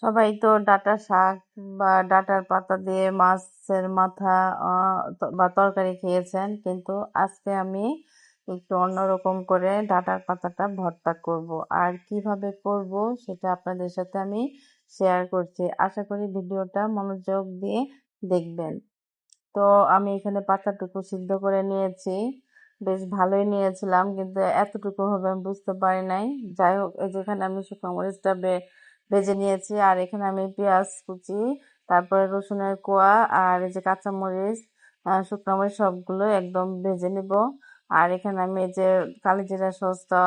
সবাই তো ডাঁটা শাক বা ডাঁটার পাতা দিয়ে মাছের মাথা বা তরকারি খেয়েছেন, কিন্তু আজকে আমি একটু অন্যরকম করে ডাঁটার পাতাটা ভর্তা করব। আর কিভাবে করব সেটা আপনাদের সাথে আমি শেয়ার করছি। আশা করি ভিডিওটা মনোযোগ দিয়ে দেখবেন। তো আমি এখানে পাতাটুকু সিদ্ধ করে নিয়েছি, বেশ ভালোই নিয়েছিলাম, কিন্তু এতটুকু হবে আমি বুঝতে পারি নাই। যাই হোক, এই যেখানে আমি শুকনো মরিচটা ভেজে নিয়েছি, আর এখানে আমি পেঁয়াজ কুচি, তারপরে রসুনের কোয়া, আর এই যে কাঁচা মরিচ, শুকনো মরিচ সবগুলো একদম ভেজে নিব। আর এখানে আমি এই যে কালিজিরা সসটা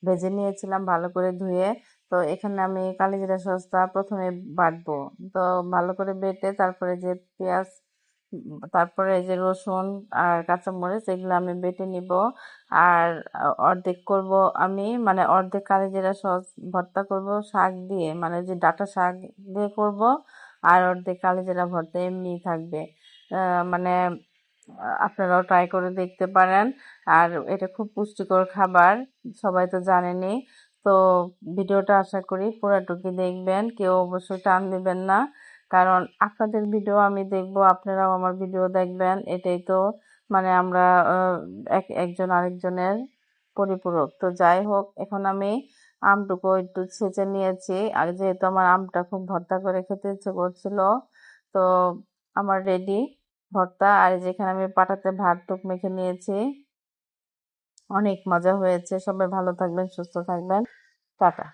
ভেজে নিয়েছিলাম ভালো করে ধুয়ে। তো এখানে আমি কালিজিরা সসটা প্রথমে বাটবো। তো ভালো করে বেটে তারপরে যে পেঁয়াজ, তারপরে এই যে রসুন আর কাঁচামরিচ এগুলো আমি বেটে নিব। আর অর্ধেক করব আমি, মানে অর্ধেক কালিজিরা সস ভর্তা করব শাক দিয়ে, মানে যে ডাঁটা শাক দিয়ে করব। আর অর্ধেক কালিজিরা ভর্তা এমনি থাকবে। মানে আপনারাও ট্রাই করে দেখতে পারেন। আর এটা খুব পুষ্টিকর খাবার, সবাই তো জানেনই। তো ভিডিওটা আশা করি পুরাটুকু দেখবেন, কেউ অবশ্যই টান দিবেন না, কারণ আপনাদের ভিডিও আমি দেখব, আপনারাও আমার ভিডিও দেখবেন। এটাই তো মানে আমরা একজন আরেকজনের পরিপূরক। তো যাই হোক, এখন আমি আমটুকু একটু ছেঁচে নিয়েছি, আর যেহেতু আমার আমটা খুব ভর্তা করে খেতে ইচ্ছে করছিল, তো আমার রেডি ভর্তা। আর যেখানে আমি পাটাতে ভাত টুক মেখে নিয়েছি, অনেক মজা হয়েছে। সবাই ভালো থাকবেন, সুস্থ থাকবেন। টাটা।